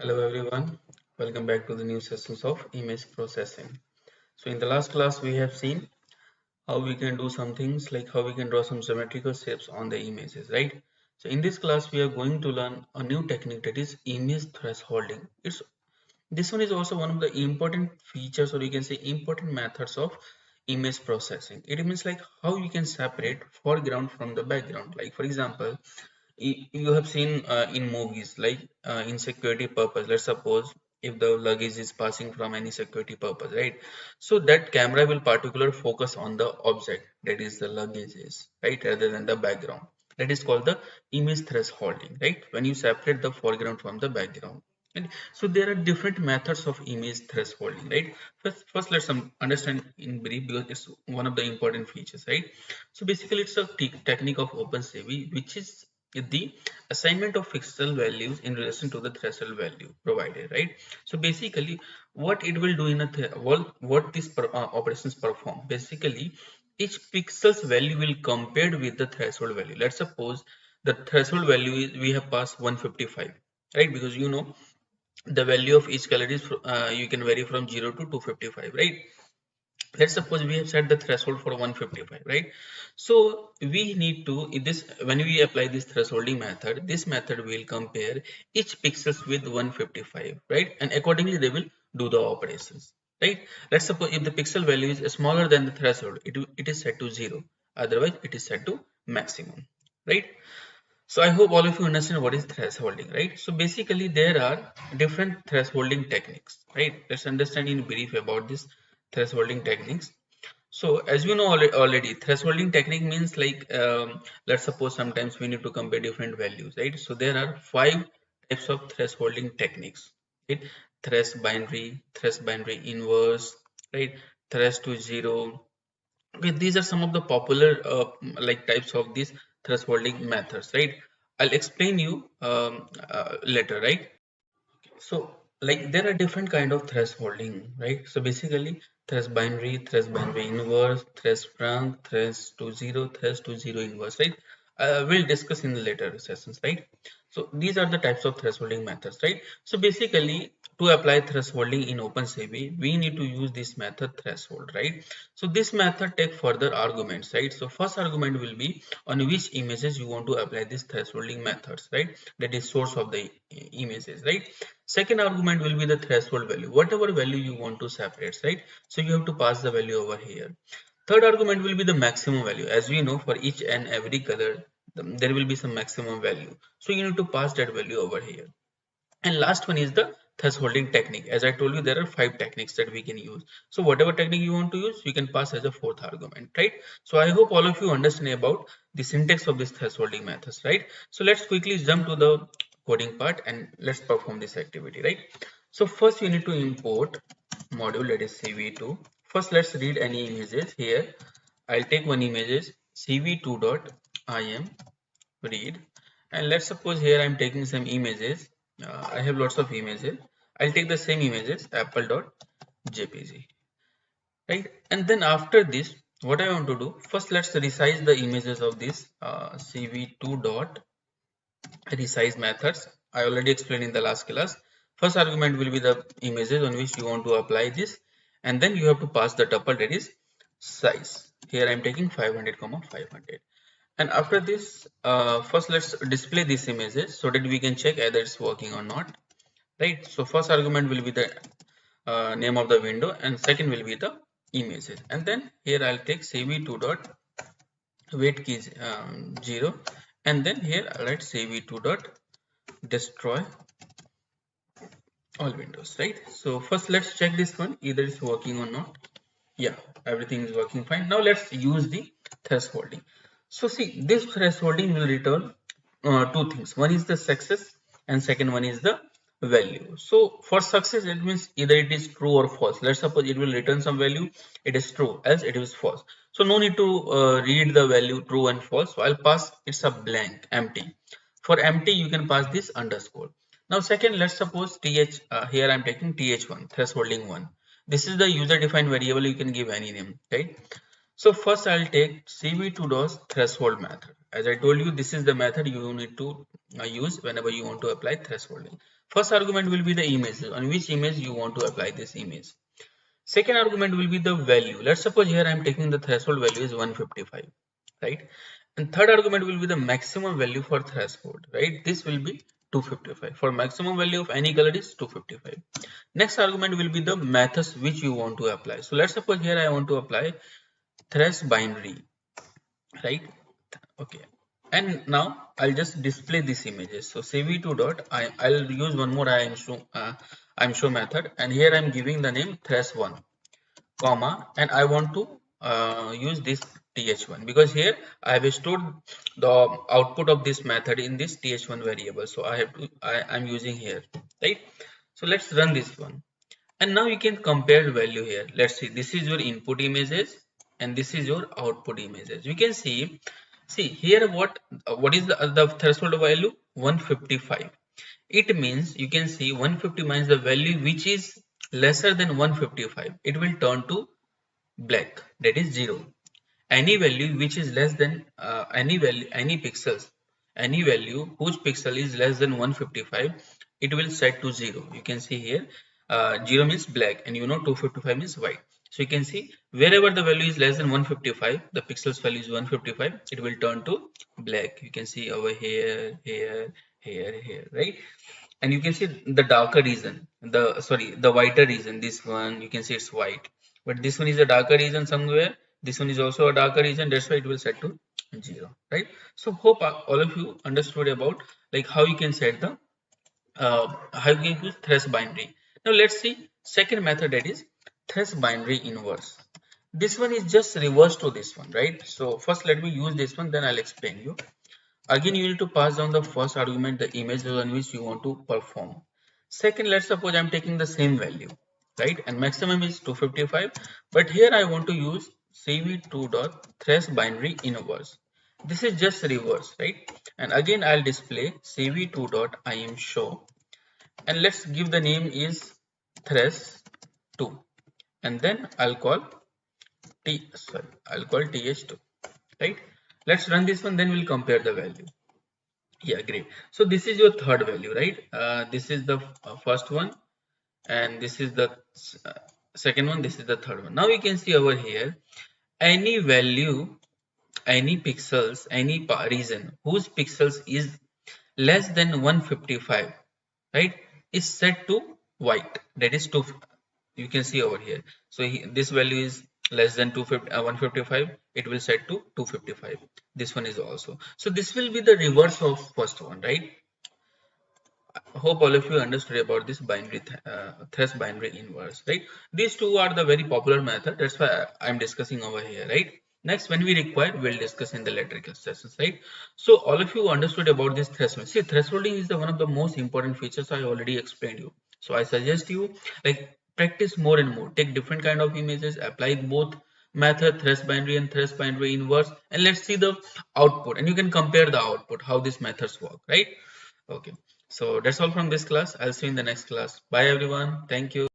Hello everyone, welcome back to the new sessions of image processing. So in the last class we have seen how we can do some things like how we can draw some symmetrical shapes on the images, right? So in this class we are going to learn a new technique, that is image thresholding. This one is also one of the important features, or you can say important methods of image processing. It means like how you can separate foreground from the background. Like for example, you have seen in movies like in security purpose, let's suppose if the luggage is passing from any security purpose, right? So that camera will particular focus on the object, that is the luggage is, right, rather than the background. That is called the image thresholding, right, when you separate the foreground from the background. And so there are different methods of image thresholding, right? First let's understand in brief, because it's one of the important features, right? So basically it's a technique of OpenCV, which is the assignment of pixel values in relation to the threshold value provided, right? So basically what it will do in a what these operations perform, basically each pixel's value will compared with the threshold value. Let's suppose the threshold value is, we have passed 155, right? Because you know the value of each color is you can vary from 0 to 255, right? Let's suppose we have set the threshold for 155, right? So we need to, in this, when we apply this thresholding method, this method will compare each pixels with 155, right? And accordingly they will do the operations, right? Let's suppose if the pixel value is smaller than the threshold, it is set to 0, otherwise it is set to maximum, right? So I hope all of you understand what is thresholding, right? So basically there are different thresholding techniques, right? Let's understand in brief about this thresholding techniques. So as you know already, thresholding technique means like let's suppose sometimes we need to compare different values, right? So there are 5 types of thresholding techniques, right? Thresh binary inverse, right? Thresh to zero. Okay, these are some of the popular like types of these thresholding methods, right? I'll explain you later, right? So like there are different kind of thresholding, right? So basically thresh binary inverse, thresh frank, thresh to zero inverse, right? We'll discuss in the later sessions, right? So these are the types of thresholding methods, right? So basically to apply thresholding in OpenCV, we need to use this method threshold, right? So this method take further arguments, right? So first argument will be on which images you want to apply this thresholding methods, right? That is source of the images, right? Second argument will be the threshold value, whatever value you want to separate, right? So you have to pass the value over here. Third argument will be the maximum value. As we know, for each and every color there will be some maximum value, so you need to pass that value over here. And last one is the thresholding technique. As I told you, there are 5 techniques that we can use. So whatever technique you want to use, you can pass as a fourth argument, right? So I hope all of you understand about the syntax of this thresholding methods, right? So let's quickly jump to the coding part and let's perform this activity, right? So first you need to import module, that is cv2. First let's read any images here. I'll take one images cv2.im read, and let's suppose here I'm taking some images. I have lots of images. I'll take the same images apple.jpg, right? And then after this, what I want to do, first let's resize the images of this cv2 dot resize methods. I already explained in the last class. First argument will be the images on which you want to apply this, and then you have to pass the tuple, that is size. Here I'm taking 500 comma 500. And after this, first let's display these images so that we can check either it's working or not, right? So first argument will be the name of the window, and second will be the images. And then here I'll take cv2 dot weight key 0, and then here I'll write cv2 dot destroy all windows, right? So first let's check this one, either it's working or not. Yeah, everything is working fine. Now let's use the thresholding. So see, this thresholding will return 2 things. One is the success and second one is the value. So for success, it means either it is true or false. Let's suppose it will return some value, it is true, else it is false. So no need to read the value true and false. So I'll pass it's a blank, empty. For empty, you can pass this underscore. Now second, let's suppose th, here I'm taking th1, thresholding 1. This is the user defined variable, you can give any name, right? So first I'll take cv2 dot threshold method. As I told you, this is the method you need to use whenever you want to apply thresholding. First argument will be the image, on which image you want to apply this image. Second argument will be the value. Let's suppose here I am taking the threshold value is 155, right? And third argument will be the maximum value for threshold, right? This will be 255. For maximum value of any color is 255. Next argument will be the methods which you want to apply. So let's suppose here I want to apply thresh binary, right? Okay, and now I'll just display these images. So cv2 dot I'll use one more I'm show method, and here I'm giving the name thresh1 comma, and I want to use this th1 because here I have stored the output of this method in this th1 variable. So I'm using here, right? So let's run this one, and now you can compare value here. Let's see, this is your input images and this is your output images. You can see here what is the threshold value 155. It means you can see 150 minus the value which is lesser than 155, it will turn to black, that is 0. Any value which is less than any value whose pixel is less than 155, it will set to 0. You can see here 0 means black, and 255 means white. So you can see wherever the value is less than 155, the pixels value is 155, it will turn to black. You can see over here, here, right? And you can see the darker region, the whiter region, this one you can see it's white, but this one is a darker region somewhere, this one is also a darker region, that's why it will set to 0, right? So hope all of you understood about like how you can set the how you can use thresh binary. Now let's see second method, that is thresh binary inverse. This one is just reverse to this one, right? So first let me use this one, then I'll explain you. Again, you need to pass down the first argument, the image on which you want to perform. Second, let's suppose I'm taking the same value, right? And maximum is 255, but here I want to use cv2.thresh binary inverse. This is just reverse, right? And again, I'll display cv2.imshow, and let's give the name is thresh2, and then I'll call th2, right? Let's run this one, then we'll compare the value. Yeah, great. So this is your third value, right? This is the first one, and this is the second one, this is the third one. Now you can see over here, any value, any pixels, any region whose pixels is less than 155, right, is set to white, that is 2. You can see over here. So this value is less than 155, it will set to 255. This one is also. So this will be the reverse of first one, right? I hope all of you understood about this binary thresh binary inverse, right? These two are the very popular method, that's why I'm discussing over here, right? Next, when we require, we'll discuss in the later sessions, right? So all of you understood about this threshold. See, thresholding is one of the most important features I already explained you. So I suggest you like practice more and more, take different kind of images, apply both method, thresh binary and thresh binary inverse, and let's see the output, and you can compare the output, how these methods work, right? Okay, so that's all from this class. I'll see you in the next class. Bye everyone, thank you.